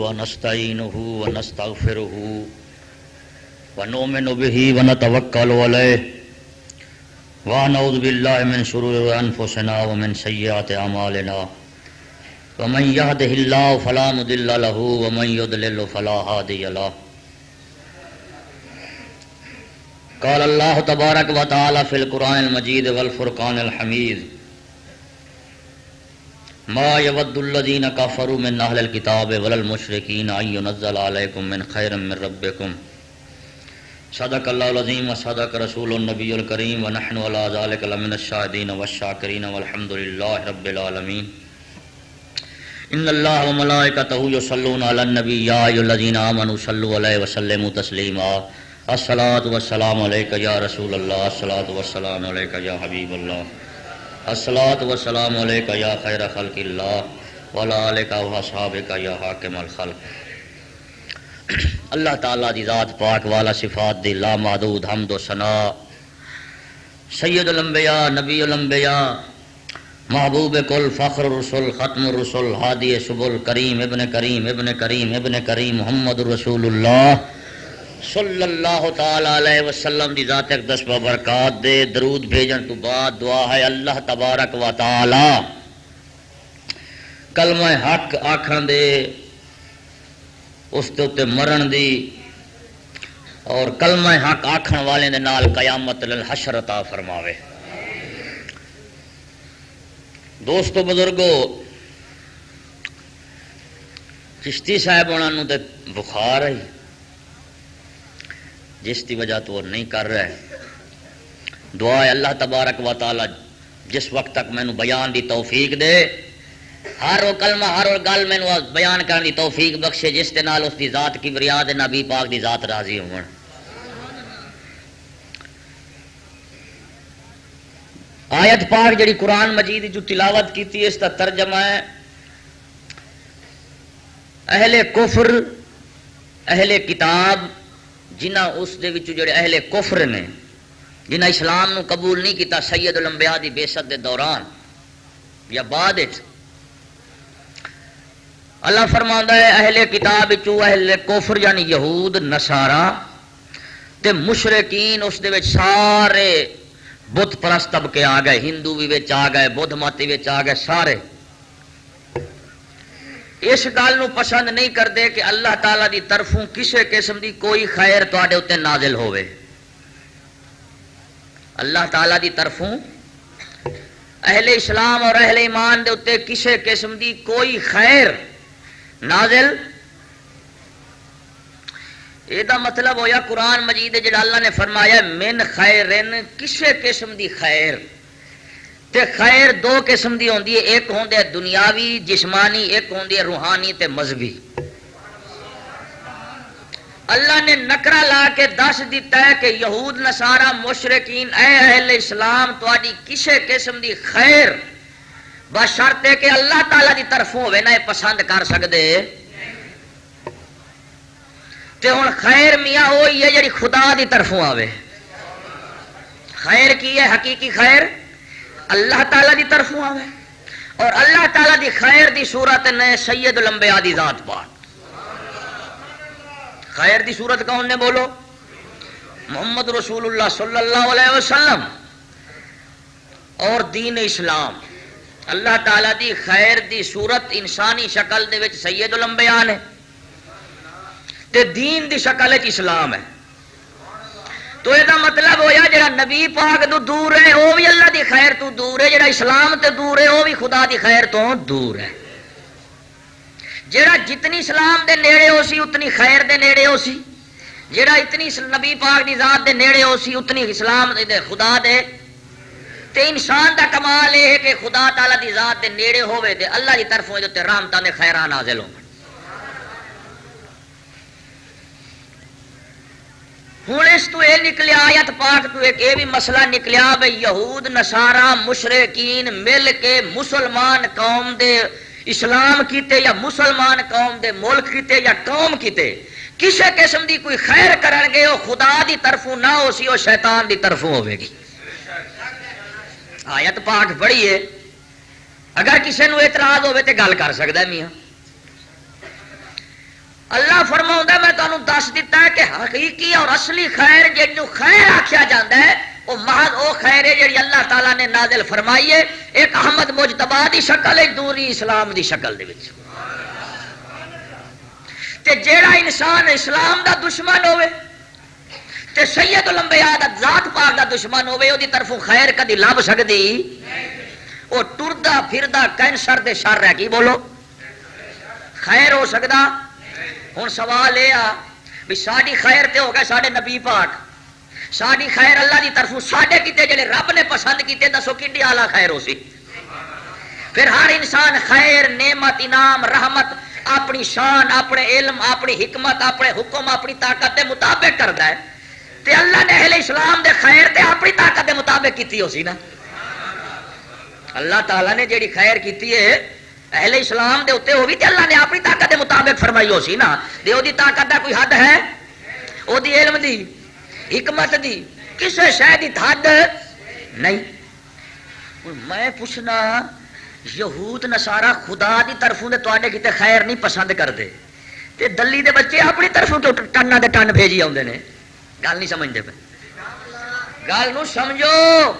ونستعينه ونستغفره ونؤمن به ونتوكل عليه ونعوذ بالله من شرور أنفسنا ومن سيئات أعمالنا ومن يهده الله فلا مضل له ومن يضلل فلا هادي له. قال الله تبارك وتعالى في القرآن المجيد والفرقان الحميد: ما يود الذين كفروا من أهل الكتاب ولا المشركين أن ينزل عليكم من خير من ربكم. صدق الله العظيم وصدق رسول النبي الكريم ونحن على ذلك لمن الشاهدين والشاكرين والحمد لله رب العالمين. ان الله وملائكته يصلون على النبي يا ايها الذين امنوا صلوا عليه وسلموا تسليما. الصلاة والسلام عليك يا رسول الله، الصلاة والسلام عليك يا حبيب الله، الصلاة والسلام عليك يا خير خلق الله وعلى آلك وأصحابك يا حاکم الخلق. اللہ تعالیٰ دی ذات پاک والا صفات دی لامحدود حمد و ثنا، سید الانبیاء نبی الانبیاء محبوب کل فخر الرسل ختم الرسل ہادی سبل کریم ابن کریم ابن کریم ابن کریم محمد رسول اللہ صلی اللہ تعالی علیہ وسلم دی ذات اقدس و برکات دے. درود بھیجن تو بعد دعا ہے اللہ تبارک و تعالی کلمہ حق آکھن دے، اس تے اتے مرن دی، اور کلمہ حق آکھن والے دے نال قیامت للحشر عطا فرماوے. دوستو بزرگو، چشتی صاحب انہوں نے بخار ہے جس کی وجہ تو وہ نہیں کر رہے. دعا ہے اللہ تبارک و تعالی جس وقت تک مینوں بیان دی توفیق دے، ہر وہ کلمہ ہر وہ گل مینوں بیان کرنے دی توفیق بخشے جس دے نال اس دی ذات کی بریاد نبی پاک دی ذات راضی ہون. آیت پاک جڑی قرآن مجید جو تلاوت کیتی اس کا ترجمہ ہے اہل کفر اہل کتاب جنہ اس دے وچ جڑے اہل کفر نے جنہ اسلام نو قبول نہیں کیتا سید الانبیاء دی بعثت دے دوران یا بعد وچ، اللہ فرماندا ہے اہل کتاب وچوں اہل کفر یعنی یہود نصارا تے مشرکین اس دے وچ سارے بت پرست طبقے آ گئے، ہندو بھی وچ آ گئے، بدھ مت وچ آ گئے، سارے اس گل نو پسند نہیں کرتے کہ اللہ تعالی دی طرفوں کسی قسم دی کوئی خیر تواڈے اوتے نازل ہوئے. اللہ تعالی دی طرفوں اہل اسلام اور اہل ایمان دے اوتے کسی قسم دی کوئی خیر نازل. یہ مطلب ہویا قرآن مجید جڑا اللہ نے فرمایا من خیرن کسی قسم دی خیر، تے خیر دو قسم دی ہوندی ہے، ایک ہوندی ہے دنیاوی جسمانی، ایک ہوندی ہے روحانی تے مذہبی. اللہ نے نکرا لا کے دس دیتا ہے کہ یہود نصارا مشرکین اے اہل اسلام تواڈی کسی قسم دی خیر بشرط ہے کہ اللہ تعالی دی طرفوں ہوے نہ پسند کر سکدے. تے ہن خیر میاں وہی ہے جڑی خدا دی طرفوں آوے. خیر کی ہے حقیقی خیر اللہ تعالی دی طرفوں آوے، اور اللہ تعالی دی خیر دی صورت نے سید الانبیاء دی ذات پاک. خیر دی صورت کون نے بولو؟ محمد رسول اللہ صلی اللہ علیہ وسلم اور دین اسلام. اللہ تعالی دی خیر دی صورت انسانی شکل دے وچ سید الانبیاء نے تے دین دی شکل وچ اسلام ہے. تو یہ مطلب ہویا جڑا نبی پاک تو دور ہے وہ بھی اللہ دی خیر تو دور ہے، جڑا اسلام تے دور ہے وہ بھی خدا دی خیر تو دور ہے. جڑا جتنی اسلام دے نیڑے ہو سی اتنی خیر دے نیڑے ہو سی، جڑا اتنی نبی پاک دی ذات دے نیڑے ہو سی اتنی اسلام دے خدا دے. تے انسان دا کمال یہ ہے کہ خدا تعالی دی ذات دے نیڑے ہوئے تے اللہ دی طرفوں تے رحمتاں دے خیرات نازل ہون. ہوں اس تو یہ نکلیا آیت پاک تو ایک یہ بھی مسئلہ نکلیا بھئی یہود نصارا مشرکین مل کے مسلمان قوم دے اسلام کیتے یا مسلمان قوم دے ملک کیتے یا قوم کیتے کسی قسم دی کوئی خیر کرن گے وہ خدا دی طرفوں نہ ہو سی، وہ شیطان دی طرفوں ہوے گی. آیت پاک بڑی ہے، اگر کسی نو اعتراض ہوے تے گل کر سکدا ہے میاں. اللہ فرماؤں میں تمہیں دس دیتا ہے کہ حقیقی اور اصلی خیر جنوں خیر آکھیا جاتا ہے وہ محض وہ خیر ہے جی اللہ تعالیٰ نے نازل فرمائی ہے، ایک احمد مجتبی دی شکل ہے، دوری اسلام دی شکل دے وچ۔ تے جیڑا انسان اسلام دا دشمن ہوئے تے سید الانبیاء دا ذات پاک دا دشمن ہوئے، وہ دی طرفوں خیر کدی لب سکدی، وہ ٹردا پھردا کینسر دے شر ہے، کی بولو خیر ہو سکدا؟ ہن سوال یہ آ بھی ساری خیر تے ہو گئے ساڈے نبی پاک، ساری خیر اللہ دی طرفوں ساڈے کیتے جڑے رب نے پسند کیتے، دسو کڈی اعلی خیر ہو سی؟ پھر ہر انسان خیر، نعمت، انعام، رحمت اپنی شان، اپنے علم، اپنی حکمت، اپنے حکم، اپنی طاقت دے مطابق کردا ہے، تے اللہ نے اہل اسلام دے خیر تے اپنی طاقت دے مطابق کیتی ہو سی نا۔ اللہ تعالیٰ نے جیڑی خیر کیتی ہے اہل اسلام دے اوتے، وہ بھی تے اللہ نے اپنی طاقت دے مطابق فرمائی ہو سی نا۔ دے او دی طاقت دا کوئی حد ہے؟ او دی علم دی، حکمت دی، کسے شے دی حد نہیں۔ میں پوچھنا یہود نصارا خدا دی طرفوں دے تواڈے کیتے خیر نہیں پسند کردے تے دلی دے بچے اپنی طرفوں تو ٹنا دے ٹن بھیجی آوندے نے، گل نہیں سمجھدے پے، گل نو سمجھو،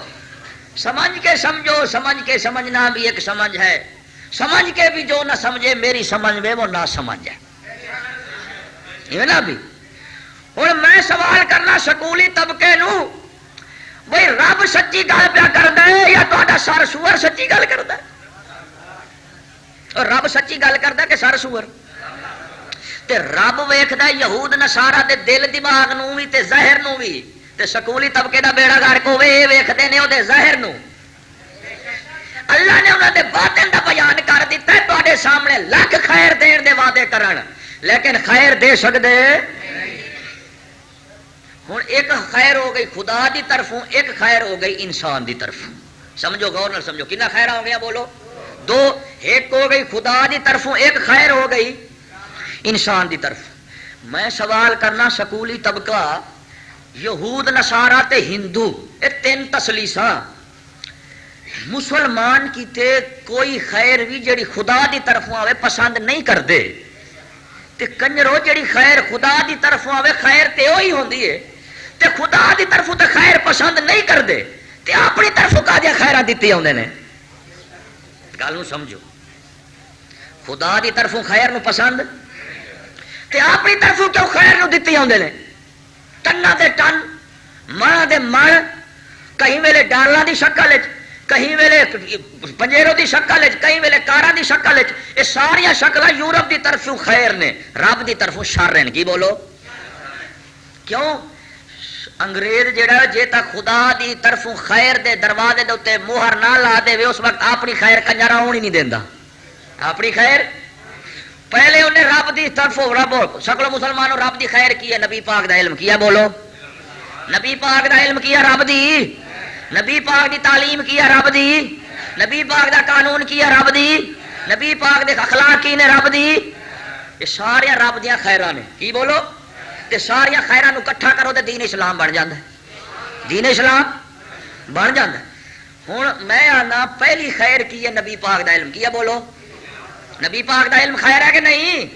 سمجھ کے سمجھو، سمجھ کے سمجھنا بھی ایک سمجھ ہے، سمجھ کے بھی جو نہ سمجھے میری سمجھ میں وہ نہ سمجھ ہے، یہ نا بھی۔ ہوں میں سوال کرنا سکولی طبقے نو، بھئی رب سچی گل پیا کردا ہے یا تہاڈا سر سور سچی گل کردا ہے؟ اور رب سچی گل کردا کہ سر سور؟ تے رب ویکھدا یہود نصارا دے دل دماغ نو بھی تے ظاہر نو بھی، تے سکولی طبقے دا بیڑا گرک ہوے اے ویکھدے نے او دے ظاہر نو۔ اللہ نے انہاں دے باطن دا بیان کر دیتا ہے، تواڈے سامنے لاکھ خیر دین دے وعدے کرن لیکن خیر دے سکدے۔ ہن ایک خیر ہو گئی خدا دی طرفوں، ایک خیر ہو گئی انسان دی طرفوں، سمجھو غور نال سمجھو، کتنا خیر ہو گیا بولو؟ دو، ایک ہو گئی خدا دی طرفوں، ایک خیر ہو گئی انسان دی طرف۔ میں سوال کرنا سکولی طبقہ، یہود نصارا تے ہندو، یہ تین تسلیساں مسلمان کیتے کوئی خیر بھی جڑی خدا دی طرفوں آوے پسند نہیں کردے، تے کنجرو جڑی خیر خدا دی طرفوں آوے خیر تے وہی ہوندی ہے، تے خدا دی طرفوں تے خیر پسند نہیں کردے تے اپنی طرفوں کا دیا خیرات دیتی ہوندے نے۔ گل نو سمجھو، خدا دی طرفوں خیر نو پسند تے اپنی طرفوں کیوں خیر نو دیتی ہوندے نے؟ ٹنا دے ٹن، مڑا دے مڑ، کہیں ویلے ڈالاں دی شکل وچ، کہیں ویلے پنجیروں دی شکل وچ، کہیں ویلے کاراں دی شکل وچ، یہ ساریا شکلاں یورپ دی طرفوں خیر نے، رب دی طرفوں شر ہیں۔ کی بولو؟ کیوں؟ انگریز جڑا جے تک خدا دی طرفوں خیر دے دروازے دے اوتے مہر نہ لا دے اس وقت اپنی خیر کنجرا ہونی نہیں دیندا، اپنی خیر پہلے انہیں رب دی طرفوں، رب شکل مسلمانوں رب دی خیر کی ہے، نبی پاک دا علم کیا، بولو نبی پاک دا علم کیا، رب دی نبی پاک دی تعلیم کیا، رب دی نبی پاک دا قانون کیا، رب دی نبی پاک دے اخلاق کی نے، رب دی، یہ سارے رب دیا خیراں نے۔ کی بولو؟ تے ساریا خیراں نو کٹھا کرو تے دین اسلام بن جاندا ہے، دین اسلام بن جاندا ہے۔ ہن میں آنا پہلی خیر کی ہے نبی پاک دا علم کیا، بولو نبی پاک دا علم خیر ہے کہ نہیں؟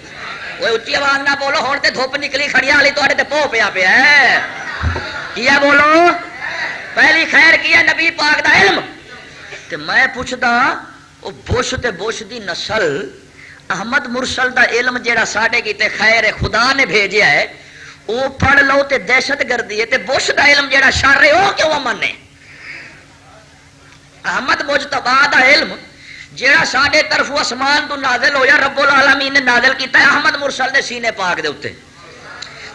وہ اچھی آواز نہ بولو، ہن تے دھوپ نکلی کھڑیا والی تواڈے تے پو پیا پیا ہے، کیا بولو؟ پہلی خیر کی ہے نبی پاک دا علم۔ تے میں پوچھدا او بش تے بش دی نسل احمد مرسل دا علم جیڑا ساڈے کیتے خیر ہے خدا نے بھیجیا ہے، وہ پڑھ لو تے دہشت گردی ہے، تے بش دا علم جیڑا شر ہے وہ کیوں امن ہے؟ احمد مجتبی دا علم جیڑا ساڈے طرف آسمان تو نازل ہویا، رب العالمین نے نازل کیتا ہے احمد مرسل دے سینے پاک دے اوتے،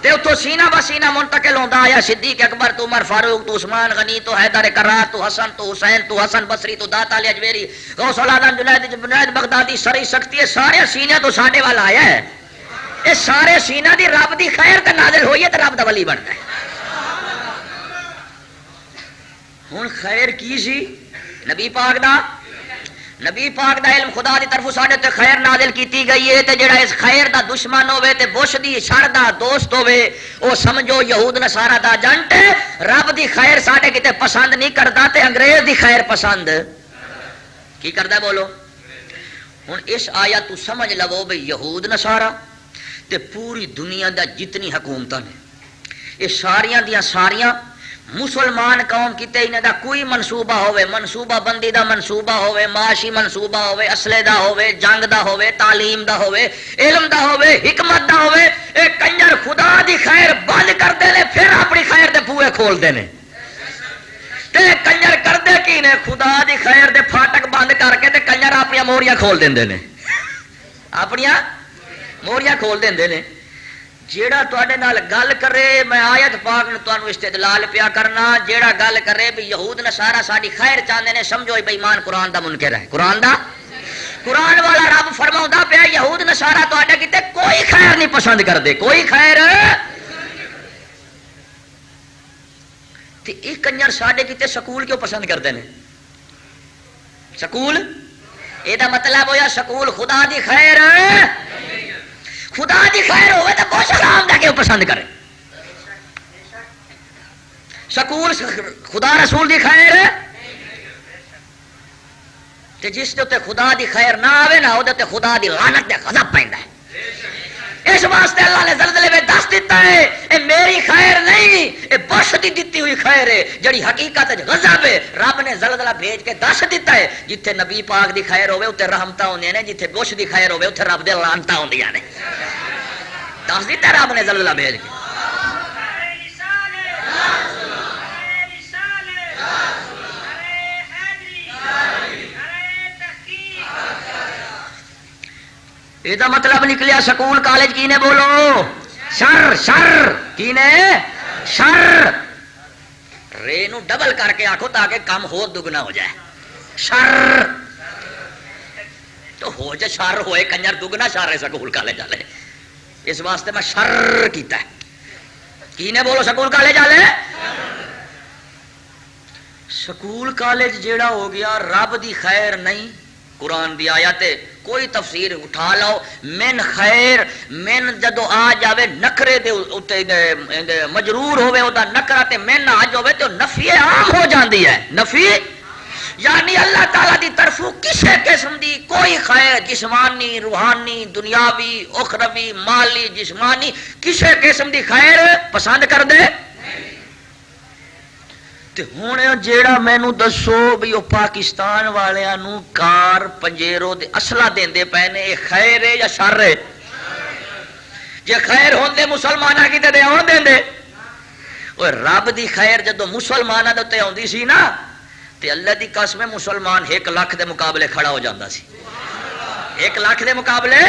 تے اتوں سینہ بسینہ منتقل ہوندا آیا، صدیق اکبر تو عمر فاروق تو عثمان غنی تو حیدر کرار تو حسن تو حسین تو حسن بصری تو داتا علی اجمیری غوث العالم جنید بغدادی سری سختی، سارے سینے تو ساڈے والا آیا ہے، یہ سارے سینہ دی رب دی خیر تے نازل ہوئی ہے تے رب دا ولی بنتا ہے۔ ہن خیر کی سی؟ نبی پاک دا، نبی پاک دا علم خدا دی طرف ساڈے تے خیر نازل کیتی گئی ہے، تے جڑا اس خیر دا دشمن ہوے تے بش دی شر دا دوست ہوے او سمجھو یہود نصارا دا جنٹ، رب دی خیر ساڈے کتے پسند نہیں کردا تے انگریز دی خیر پسند کی کردا؟ بولو ہن اس آیت تو سمجھ لو بھئی یہود نصارا تے پوری دنیا دا جتنی حکومتاں نے یہ ساریاں دیاں ساریاں مسلمان قوم کیتے انہاں دا کوئی منصوبہ ہوئے، منصوبہ بندی دا منصوبہ ہوئے، معاشی منصوبہ ہوئے، اسلحے دا ہوئے، جنگ دا ہوئے، تعلیم دا ہوئے، علم دا ہوئے، حکمت دا ہوئے، اے کنجر خدا دی خیر بند کر دے نے پھر اپنی خیر دے بوئے کھول دے نے تے کنجر کر دے کی نے خدا دی خیر دے پھاٹک بند کر کے تے کنجر اپنی موریاں کھول دیندے نے، اپنی موریاں کھول دیندے نے۔ جیڑا تواڈے نال گل کرے، میں آیت پاک نو تانوں استدلال پیا کرنا، جیڑا گل کرے بھی یہود نصارا ساڈی خیر چاہندے نے، سمجھو بے ایمان قرآن دا منکر ہے۔ قرآن دا، قرآن والا رب فرماوندا پیا یہود نصارا تواڈے کیتے کوئی خیر نہیں پسند کردے، کوئی خیر تے اے کنجر ساڈے کیتے سکول کیوں پسند کردے نے؟ سکول اے دا مطلب ہویا سکول خدا دی خیر، خدا دی خیر ہوئے تو کچھ حرام دا کیوں پسند کرے؟ سکول خدا رسول دی خیر تے جس دے تے خدا دی خیر نہ آوے نا او دے تے خدا دی لعنت دے غضب پیندا ہے۔ اس واسطے اللہ نے زلزلے میں دس دیتا ہے اے میری خیر نہیں، اے بش دی دتی ہوئی خیر ہے جڑی حقیقت غضب ہے۔ رب نے زلزلہ بھیج کے دس دیتا ہے جتھے نبی پاک دی خیر ہوئے اتنے رحمتاں ہوندیاں نے، جتھے بش دی خیر ہوئے اتنے رب دے لعنتاں ہوندیاں نے۔ دس دیتا ہے رب نے زلزلہ بھیج کے۔ یہ مطلب نکلیا سکول کالج کی نے بولو شر، شر کی نے شر، رے نو ڈبل کر کے آخو تاکہ کم ہو دگنا ہو جائے، شر تو ہو جائے، شر ہوئے کنجر دگنا شر ہے سکول کالج والے، اس واسطے میں شر کیتا ہے۔ کی نے بولو سکول کالج والے؟ سکول کالج جیڑا ہو گیا رب دی خیر نہیں، قرآن دی آیت کوئی تفسیر اٹھا لو، من خیر، من جدو آ جاوے نکرے دے مجرور ہوئے او دا نکرہ تے من آ جاوے تو نفی عام ہو جاندی ہے، نفی یعنی اللہ تعالیٰ دی طرفوں کسے قسم دی کوئی خیر جسمانی، روحانی، دنیاوی، اخروی، مالی، جسمانی کسے قسم دی خیر پسند کر دے۔ ہوں جیڑا مینو دسو بھی وہ پاکستان والوں کار پنجیرو دے اصلہ دیندے پے نے، یہ خیر ہے یا شر ہے؟ جے خیر ہوندے مسلمانہ کی تے آن دیندے۔ اوہ رب دی خیر جدو مسلمانہ دے تے آندی سی نا تے اللہ دی قسم مسلمان 1 لاکھ دے مقابلے کھڑا ہو جاندا سی، 1 لاکھ دے مقابلے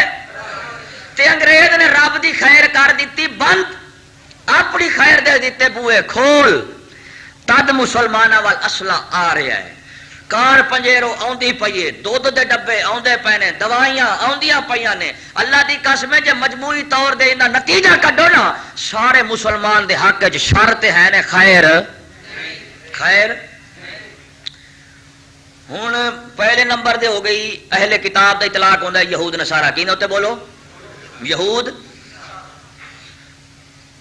تے انگریز نے رب دی خیر کر دیتی بند، اپنی خیر دے دیتے بوئے کھول، تد مسلمانہ وال اصلہ آ رہا ہے، کار پنجیرو آندی پئیے، دودھ دے ڈبے آندے پے نے، دوائیاں آندیاں پئیاں نے، اللہ دی قسم جے مجموعی طور دے انہاں نتیجہ کڈو نا سارے مسلمان دے حق وچ شر تے ہے نے خیر، خیر۔ ہن پہلے نمبر دے ہو گئی اہل کتاب دا اطلاق ہوندا ہے یہود نصارا، کی نے تے بولو یہود۔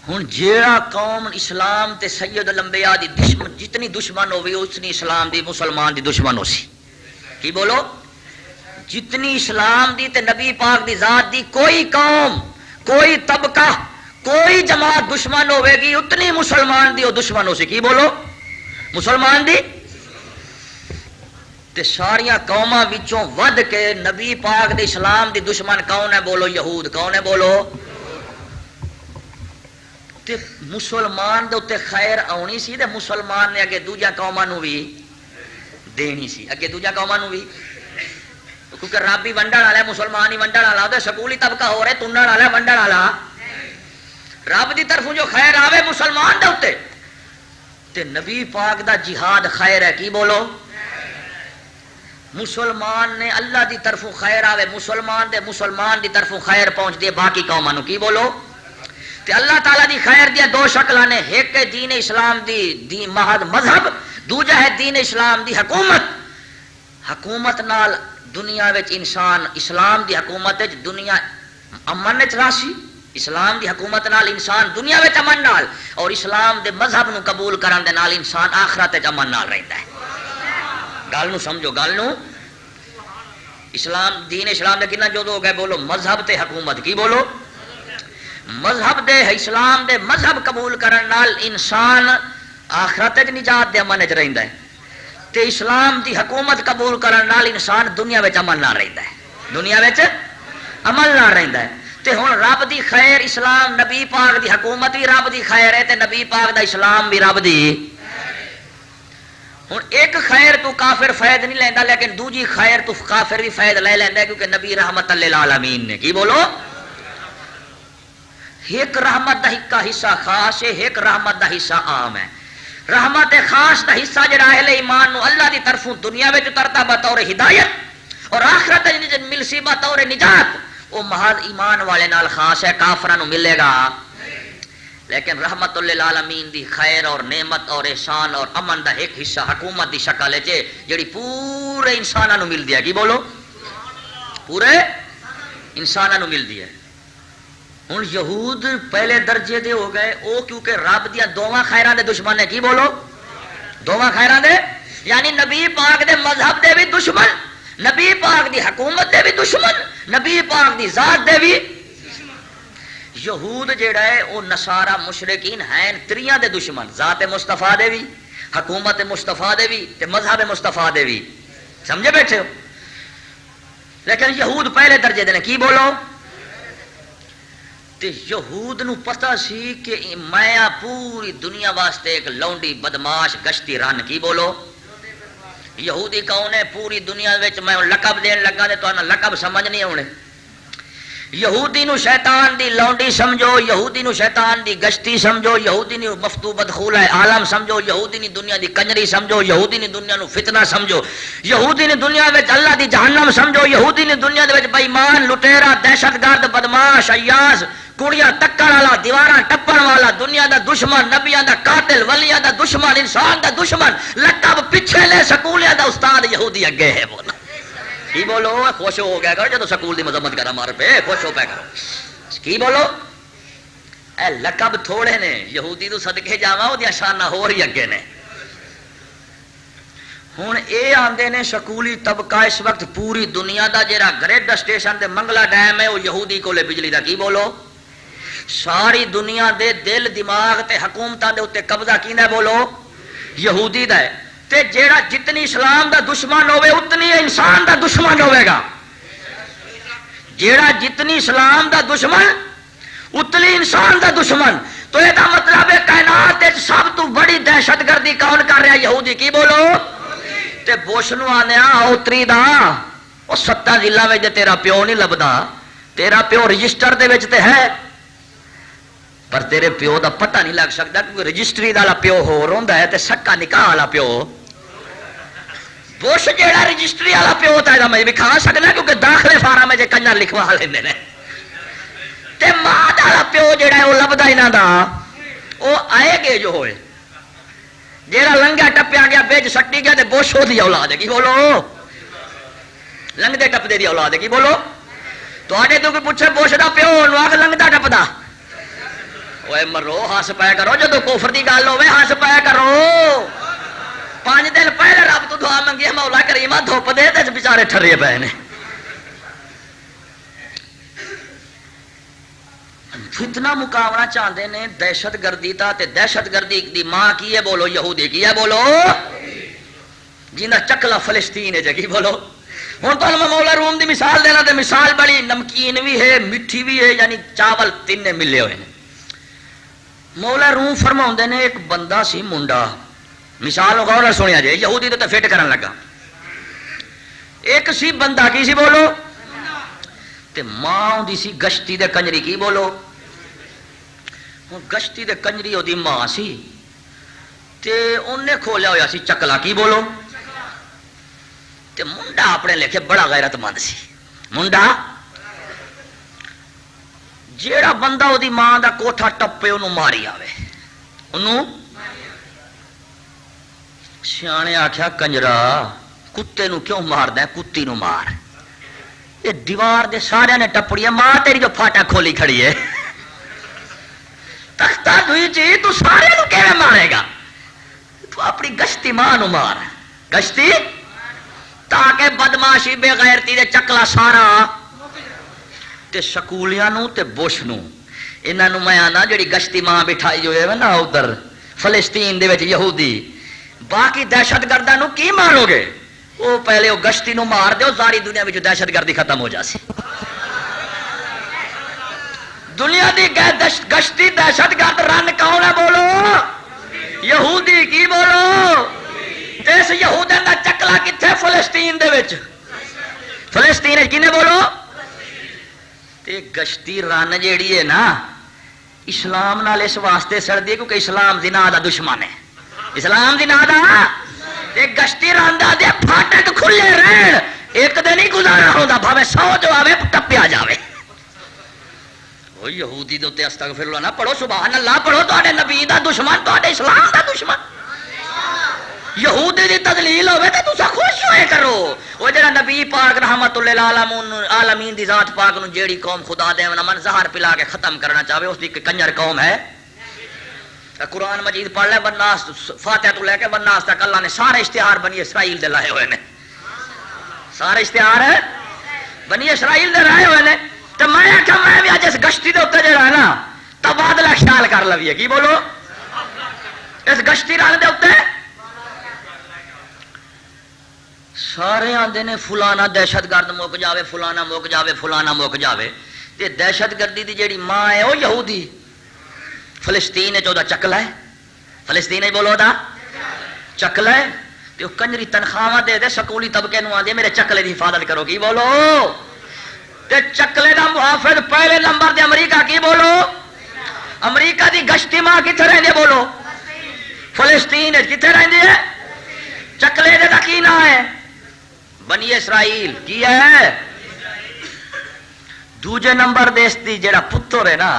ہن جیڑا قوم اسلام تے سید الانبیاء دی دشمن جتنی دشمن ہوئی اتنی اسلام دی مسلمان دی دشمن ہو سی، کی بولو جتنی اسلام دی تے نبی پاک دی ذات دی کوئی قوم، کوئی طبقہ، کوئی جماعت دشمن ہوے گی اتنی مسلمان دی وہ دشمن ہو سی، کی بولو مسلمان دی۔ تے ساریاں قوماں وچوں ود کے نبی پاک دے اسلام دی دشمن کون ہے؟ بولو یہود، کون ہے؟ بولو۔ تے مسلمان دے اوتے خیر آنی سی تے مسلمان نے اگے دوجا قوماں نو بھی دینی سی، اگے دوجا قوماں نو بھی، کیونکہ رب ہی ونڈن والا ہے، مسلمان ہی ونڈن والا، تے سکولی طبقہ ہو رہے تنن والا ہے، ونڈن والا۔ رب دی طرفوں جو خیر آوے مسلمان دے اوتے تے نبی پاک دا جہاد خیر ہے، کی بولو مسلمان نے اللہ دی طرفوں خیر آوے مسلمان دے، مسلمان دی طرفوں خیر پہنچ دے باقی قوماں نو، کی بولو۔ تے اللہ تعالیٰ دی خیر دیا دو شکلاں نے، ایک ہے دین اسلام دی محض مذہب، دوجا ہے دین اسلام دی حکومت۔ حکومت نال دنیا وچ انسان اسلام دی حکومت وچ دنیا امن وچ راسی، اسلام دی حکومت نال انسان دنیا وچ امن نال، اور اسلام دے مذہب نو قبول کرن دے نال انسان آخرت وچ امن نال رہندا ہے۔ گل نو سمجھو، گل نو اسلام دین اسلام دے کتنا جدو ہو گئے؟ بولو مذہب تے حکومت، کی بولو مذہب دے اسلام دے مذہب قبول کرن نال انسان آخرت وچ نجات دے امن وچ رہندا ہے تے اسلام دی حکومت قبول کرن نال انسان دنیا وچ امن نال رہندا ہے، دنیا وچ عمل نال رہندا ہے۔ تے ہن رب دی خیر اسلام نبی پاک دی حکومت بھی رب دی خیر ہے تے نبی پاک دا اسلام بھی رب دی۔ ہن ایک خیر تو کافر فائد نہیں لیندا لیکن دوجی خیر تو کافر بھی فائد لے لیندا ہے کیونکہ نبی رحمت للعالمین نے کی بولو ایک رحمت دا ایک حصہ خاص ہے، ایک رحمت دا حصہ عام ہے۔ رحمت خاص دا حصہ جڑا اہل ایمان نو اللہ دی طرفوں دنیا وچ اترتا بطور ہدایت اور آخرت وچ ملسی بطور نجات، وہ محض ایمان والے نال خاص ہے، کافراں نو ملے گا۔ لیکن رحمت للعالمین دی خیر اور نعمت اور احسان اور امن دا ایک حصہ حکومت دی شکل ہے جڑی پورے انساناں نو ملدی ہے، کی بولو پورے انساناں نو ملدی ہے۔ ہن یہود پہلے درجے دے ہو گئے، او کیونکہ رب دیا دوواں خیراں دے دشمن ہے، کی بولو دوواں خیراں دے، یعنی نبی پاک دے مذہب دے بھی دشمن، نبی پاک دی حکومت دے بھی دشمن، نبی پاک دی ذات دے بھی۔ یہود جیڑا ہے وہ نصارا مشرکین ہیں تریاں دے دشمن، ذات مصطفیٰ دے بھی، حکومت مصطفیٰ دے بھی تے مذہب مصطفیٰ دے بھی، سمجھے بیٹھے ہو۔ لیکن یہود پہلے درجے دے نے، کی بولو تے یہود نو پتہ سی کہ میں پوری دنیا واسطے ایک لونڈی بدماش گشتی رن، کی بولو یہودی کون ہے پوری دنیا وچ میں لقب دین لگا تے تو لقب سمجھ نہیں آنے۔ یہودی نو شیطان دی لونڈی سمجھو، یہودی نو شیطان دی گشتی سمجھو، یہودی نو مفتو بدخولہ عالم سمجھو، یہودی نی دنیا دی کنجری سمجھو، یہودی نی دنیا نو فتنہ سمجھو، یہودی نی دنیا وچ اللہ دی جہنم سمجھو، یہودی نی دنیا دے وچ بے ایمان لٹیرا دہشت گرد بدماش عیاش کڑیاں ٹکر والا دیواراں ٹپن والا دنیا دا دشمن، نبیاں دا قاتل، ولیاں دا دشمن، انسان دا دشمن، لقب پیچھے لے سکولیاں دا استاد، یہودی اگے ہے۔ بولا کی بولو خوش ہو گیا کرو جدو سکول دی مذمت کرا مار پہ خوش ہو پہ کرو، کی بولو اے لقب تھوڑے نے، یہودی تو صدقے جاواں اودیاں شاناں ہور ہی اگے نے۔ ہن اے آندے نے سکولی طبقہ اس وقت پوری دنیا دا جڑا گریڈ اسٹیشن تے منگلا ڈیم ہے وہ یہودی کولے بجلی دا، کی بولو ساری دنیا دے دل دماغ تے حکومتاں دے اوتے قبضہ کیندا ہے، بولو یہودی دا ہے۔ تے جیڑا جتنی اسلام دا دشمن ہوئے اتنی انسان دا دشمن ہوئے گا، جیڑا جتنی اسلام دا دشمن اتنی انسان دا دشمن۔ تو یہ مطلب ہے کائنات سب تو بڑی دہشت گردی کون کر رہا یہودی، کی بولو تے بوش نو آنے اوتری دا او 7 ضلع وچ تیرا پیو نہیں لبدا، تیرا پیو رجسٹر دے وچ تے ہے پر تیرے پیو دا پتہ نہیں لگ سکتا کیونکہ رجسٹری والا پیو ہور ہوندا ہے تے سکا نکاح والا پیو۔ بوش جیڑا رجسٹری والا پیو تا میں بھی کھا سکنا کیونکہ داخلے فارم میں کنجر لکھوا لیندے نے، تے ماں دا پیو جیڑا ہے وہ لبدا انہاں دا وہ آئے گے جو ہوئے، جیڑا لنگا ٹپیا گیا بیج سٹی گیا تے بوش ہو دی اولاد ہے، کی بولو لنگدے ٹپ دے دی اولاد ہے، کی بولو تواڈے تو کوئی پوچھے بوش دا پیو نو آکھ لنگدا ٹپدا، اوے مرو ہس پایا کرو جدو کفر دی گل ہوے ہس پایا کرو۔ 5 دن پہلے رب تو دعا منگی مولا کریمہ دھوپ دے تے بیچارے ٹھرے پے نے۔ فتنہ مقابلہ چاہتے نے دہشت گردی تا تے دہشت گردی دی ماں کی ہے، بولو یہودی کی ہے، بولو جنہ چکلا فلسطین ہے جگی، بولو ہوں تو میں مولا روم دی مثال دینا تے مثال بڑی نمکین بھی ہے میٹھی بھی ہے، یعنی چاول تین ملے ہوئے ہیں۔ مولا روم فرماؤندے نے ایک بندہ سی منڈا، مثال غور نال سنیا جائے، یہودی تے فٹ کرن لگا، ایک سی بندہ کی سی بولو تے ماں دی سی گشتی دے کنجری، کی بولو گشتی دے کنجری او دی ماں سی تے انہیں کھولیا ہویا سی چکلا، کی بولو تے منڈا اپنے لکھے بڑا غیرت مند سی، منڈا جیڑا بندہ او دی ماں دا کوٹھا ٹپے انہوں ماری آوے، انہوں سیانے آکھیا کنجرا کتے نو کیوں مار دیں، کتی نو مار، یہ دیوار دے سارے نے ٹپڑی ہے، ماں تیری جو پھاٹا کھولی کھڑی ہے تختہ دھوئی چی تو سارے نو کیویں مارے گا، تو اپنی گشتی ماں نو مار، گشتی تاکہ بدماشی بے غیرتی دے چکلا سارا تے سکولیاں نو تے بوش نو انہاں نوں میں آنا جڑی گشتی ماں بٹھائی ہوئے ہے نا ادھر فلسطین دے وچ یہودی، باقی دہشت گرداں نوں کی مارو گے؟ وہ پہلے وہ گشتی نو مار دیو، ساری دنیا وچ دہشت گردی ختم ہو جاسی۔ دنیا دی گشتی دہشت گرد رن کون ہے بولو؟ یہودی۔ کی بولو؟ اس یہودین دا چکلا کتھے؟ فلسطین دے وچ۔ فلسطین وچ کنے بولو؟ تے گشتی رن جیڑی ہے نا اسلام نال اس واسطے سڑدی ہے کیونکہ اسلام زنا دا دشمن ہے۔ اسلام زنا دا تے گشتی رن دا دے پھاٹک کھلے رہن، ایک دن ہی گزارا ہوندا بھاوے 100 جو آوے ٹپیا جاوے۔ وہ یہودی دے تے استغفر اللہ نہ پڑھو، سبحان اللہ پڑھو، تہاڈے نبی دا دشمن، تہاڈے اسلام دا دشمن۔ یہودی دی تذلیل ہوے تے تساں خوش ہوئے کرو۔ وہ جڑا نبی پاک رحمت للعالمین دی ذات پاک نو جیڑی قوم خدا دے من زہر پلا کے ختم کرنا چاہے اس دی کنجر قوم ہے۔ قرآن مجید پڑھ لے بناس، فاتحہ تو لے کے بناس تک اللہ نے سارے اشتہار بنی اسرائیل دے لائے ہوئے نے، سارے اشتہار ہے بنی اسرائیل دے لائے ہوئے نے۔ تو میں آخیا میں بھی اج اس گشتی دے اتنے جڑا ہے نا تبادلہ خیال کر لویے۔ کی بولو؟ اس گشتی رن دے اتنے سارے آندے نے فلانا دہشت گرد مک جاوے، فلانا مک جاوے، فلانا مک جاوے۔ تے دہشت گردی دی جیڑی ماں ہے وہ یہودی فلسطین چودہ چکلا ہے، فلسطین بولو دا چکلا ہے۔ تے وہ کنجری تنخواہ دے دے سکولی طبقے نو آدھے میرے چکلے دی حفاظت کرو۔ کی بولو؟ تے چکلے دا محافظ پہلے نمبر دے امریکہ۔ کی بولو؟ امریکہ دی گشتی ماں کتنے رہندے بولو؟ فلسطین کتنے رہندی ہے؟ چکلے دے دا کی نام ہے؟ بنی اسرائیل۔ کی ہے؟ دوجے نمبر دیس دی جڑا پتر ہے نا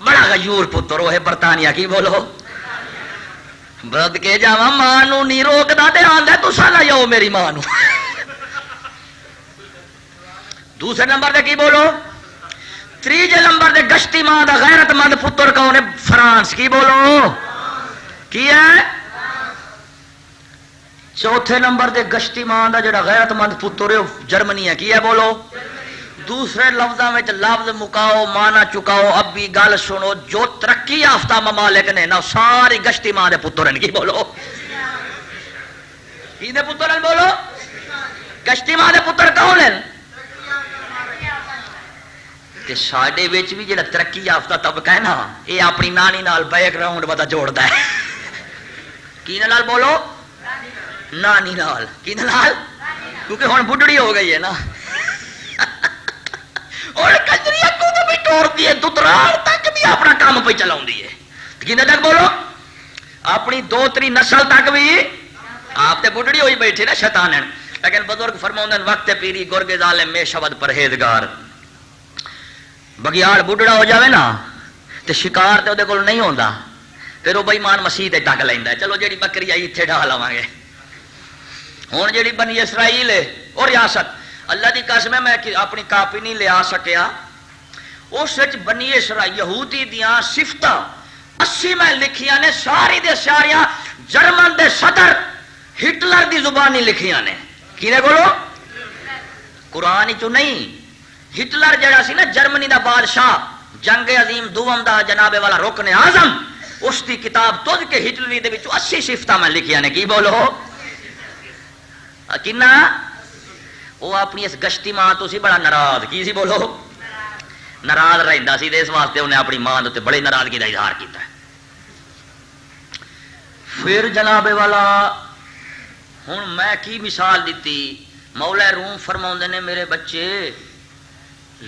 بڑا غیور پتر وہ ہے برطانیہ۔ کی بولو؟ برد کے جاوا ماں نو نہیں روکدا تے آندا تساں نہ جاؤ میری ماں نو۔ دوسرے نمبر دے کی بولو؟ تیجے نمبر دے گشتی ماں دا غیرت مند پتر کون ہے؟ فرانس۔ کی بولو؟ کی ہے؟ چوتھے نمبر دے گشتی ماں دا جڑا غیرت مند پتر ہے جرمنی ہے۔ کی ہے بولو؟ دوسرے لفظاں وچ لفظ مکاؤ مانا چکاؤ ابھی گل سنو، جو ترقی یافتہ ممالک نے نا ساری گشتی ماں دے پتر ہیں۔ کی بولو؟ کی دے پتر ہیں بولو؟ گشتی ماں دے پتر کون ہیں؟ تے ساڈے وچ بھی جڑا ترقی یافتہ طبقہ ہے نا یہ اپنی نانی نال بیک گراؤنڈ پتہ جوڑدا ہے۔ کی نال بولو؟ نانی نال۔ کی نال؟ کیونکہ ہن بڈڑی ہو گئی ہے نا، اور کنجری کو تو بھی ٹورتی ہے، دترال تک بھی اپنا کام پہ چلاؤندی ہے۔ کنے تک بولو؟ اپنی دوتری نسل تک بھی آپ تے بڈڑی ہوئی بیٹھے نا شیطان ہیں۔ لیکن بزرگ فرماؤندے وقت پیری گرگ ظالم میں شبد پرہیزگار۔ بگیاڑ بڈڑا ہو جاوے نا تے شکار تے او دے کول نہیں ہوندا، پھر وہ بے ایمان مسیح تے ٹک لیندا ہے، چلو جیڑی بکری آئی ایتھے ڈھا لواں گے۔ ہن جیڑی بنی اسرائیل ہے اور ریاست اللہ دی قسم ہے میں اپنی کاپی نہیں لیا سکیا، اس وچ بنی اسرائیل یہودی دیاں صفتاں 80 میں لکھیاں نے، ساری دے ساریاں جرمن دے صدر ہٹلر دی زبانی لکھیاں نے۔ کینے کولو؟ قرآن چ نہیں۔ ہٹلر جڑا سی نا جرمنی دا بادشاہ، جنگ عظیم دوم دا جناب والا رکن اعظم، اس دی کتاب تج کے ہٹلری دے وچ 80 صفتاں میں لکھیاں نے۔ کی بولو؟ کنا؟ وہ اپنی اس گشتی ماں تو سی بڑا ناراض۔ کی سی بولو؟ ناراض رہندا سی، اس واسطے انہیں اپنی ماں تے بڑی ناراضگی کا اظہار کیتا ہے۔ پھر جناب والا ہن میں کی مثال دیتی، مولا روم فرماؤندے نے میرے بچے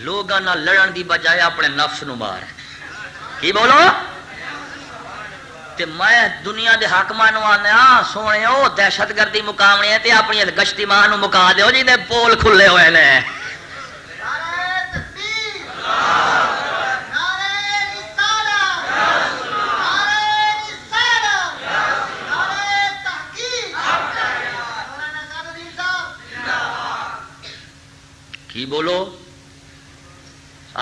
لوگاں نال لڑن دی بجائے اپنے نفس نو مار۔ کی بولو؟ تے میں دنیا دے حاکماں نو آندا سونے او دہشت گردی مقامنی ہے تے اپنی گشتی ماں نو مکا دیو جی دے پول کھلے ہوئے نے۔ کی بولو؟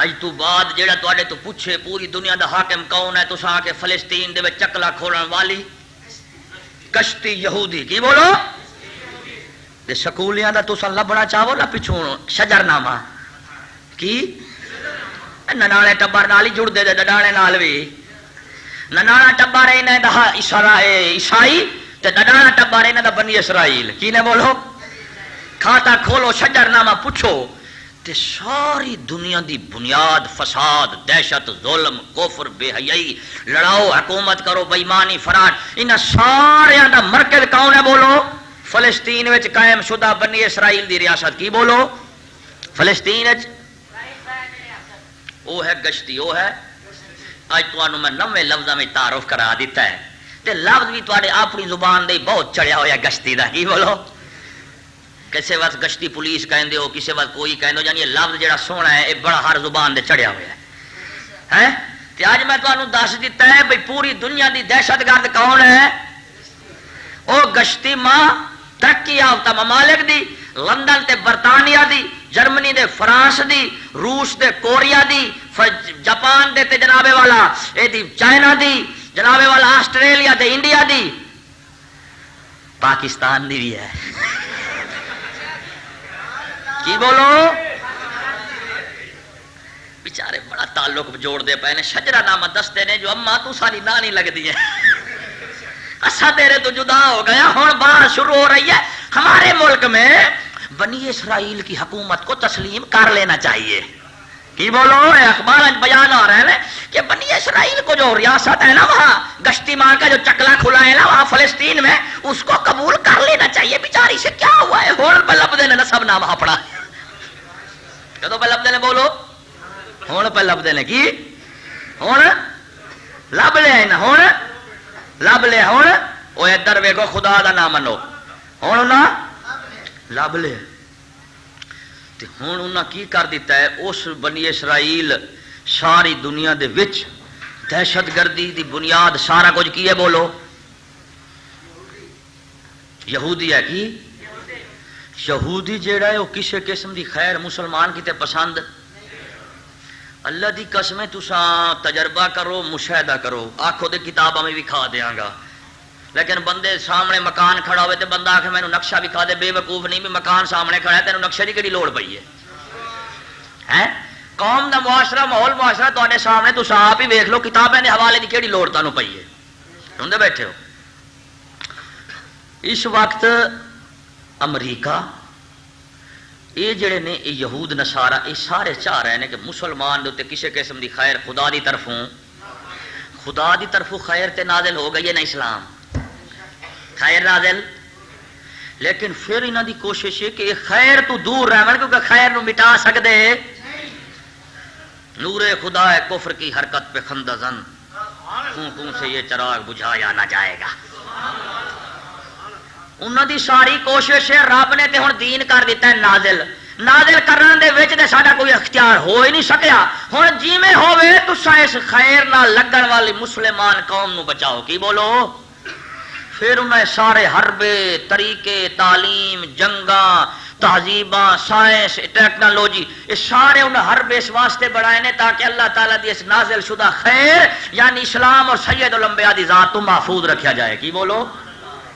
اج تو بعد جیڑا تواڈے تو پوچھے پوری دنیا دا حاکم کون ہے، تساں آ کے فلسطین دے وچ چکلا کھولن والی کشتی یہودی۔ کی بولو؟ تے سکولیاں دا تساں لبنا چاہو نا پچھوں شجر نامہ۔ کی ننالے ٹبر نال ہی جڑ دے ڈڈانے نال بھی ننالا ٹبر انہیں دا عیسائی تے ڈڈانا ٹبر انہیں دا بنی اسرائیل کی نے بولو کھاتا کھولو شجر نامہ پوچھو تے ساری دنیا دی بنیاد فساد دہشت ظلم کفر بے حیائی لڑاؤ حکومت کرو بے ایمانی فراڈ انہاں سارے دا مرکز کون ہے بولو فلسطین وچ قائم شدہ بنی اسرائیل دی ریاست کی بولو فلسطین وچ وہ ہے گشتی وہ ہے اج تانوں میں نویں لفظاں میں تعارف کرا دیتا ہے تے لفظ بھی تواڈے اپنی زبان دے بہت چڑھیا ہویا گشتی دا کی بولو کسے وقت گشتی پولیس کہندے ہو کسے وقت کوئی کہندے ہو یعنی یہ لفظ جڑا سونا ہے یہ بڑا ہر زبان دے چڑھیا ہوا ہے ہیں تے اج میں تانوں دس دیتا ہے بھئی پوری دنیا دی دہشت گرد کون ہے او گشتی ماں ترقی یافتہ ممالک دی لندن تے برطانیہ دی جرمنی دے فرانس دی روس دے کوریا دی جاپان دے تے جنابے والا اے دی چائنا دی جنابے والا آسٹریلیا دے انڈیا دی پاکستان دی بھی ہے کی بولو بیچارے بڑا تعلق جوڑ دے پے نے شجرہ نامہ دستے نے جو اما تو ساری نانی لگ دی ہے اسا تیرے تو جدا ہو گیا ہن بات شروع ہو رہی ہے ہمارے ملک میں بنی اسرائیل کی حکومت کو تسلیم کر لینا چاہیے کی بولو اخبار بیان ہو رہے ہیں کہ بنی اسرائیل کو جو ریاست ہے نا وہاں گشتی ماں کا جو چکلا کھلا ہے نا وہاں فلسطین میں اس کو قبول کر لینا چاہیے بیچاری سے کیا ہوا ہے ہون پہ لب دینے نصب نام پڑا کدو پہ لب دینے بولو ہون پہ لب دینے کی ہون لب لے نا ہون لب لے ہون وہ ادھر ویکھو خدا دا نام منو ہون نا لب لے تے ہن انہاں کی کر دیتا ہے اس بنی اسرائیل ساری دنیا دے وچ دہشت گردی دی بنیاد سارا کچھ کی ہے بولو یہودی ہے کی یہودی جیڑا ہے وہ کسی قسم دی خیر مسلمان کیتے پسند اللہ دی قسمیں تساں تجربہ کرو مشاہدہ کرو آنکھوں دے کتاباں میں بھی کھا دیاں گا لیکن بندے سامنے مکان کھڑا ہوئے تے بندہ آکھے میں نقشہ بھی کھا دے بے وقوف نہیں بھی مکان سامنے کھڑا ہے تینوں نقشے دی کیڑی لوڑ پئی ہے قوم دا معاشرہ ماحول معاشرہ تواڈے سامنے تساں آپ ہی ویکھ لو کتابیں دے حوالے دی کیڑی لوڑ تانوں پئی ہے سنتے بیٹھے ہو اس وقت امریکہ یہ جڑے نے یہود نصارا یہ سارے چاہ رہے ہیں کہ مسلمان دے کسی قسم دی خیر خدا دی طرفوں خیر تے نازل ہو گئی ہے نا اسلام خیر نازل لیکن پھر انہاں دی کوشش ہے کہ خیر تو دور رہن کیونکہ خیر نو مٹا سکدے نور خدا ہے کفر کی حرکت پہ خندہ زن خون سے یہ چراغ بجھایا نہ جائے گا انہاں دی ساری کوشش ہے رب نے تے ہن دین کر دیتا ہے نازل کرن دے وچ تے ساڈا کوئی اختیار ہو ہی نہیں سکیا ہن جیویں ہوے تساں اس خیر نال لگن والی مسلمان قوم نو بچاؤ کی بولو پھر انہیں سارے حربے طریقے تعلیم جنگاں تہذیباں سائنس ٹیکنالوجی یہ سارے انہیں حرب اس واسطے بڑھائے نے تاکہ اللہ تعالیٰ دی اس نازل شدہ خیر یعنی اسلام اور سید الانبیاء دی ذات تو محفوظ رکھا جائے کی بولو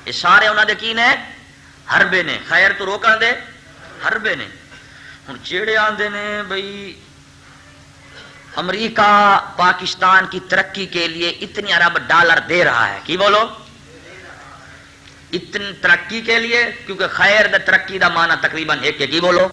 یہ سارے انہوں نے کی نے حربے نے خیر تو روکن دے حربے نے ہن جیڑے آندے نے بھئی امریکہ پاکستان کی ترقی کے لیے اتنی ارب ڈالر دے رہا ہے کی بولو اتنی ترقی کے لیے کیونکہ خیر دا ترقی دا معنی تقریباً ایک ہے کی بولو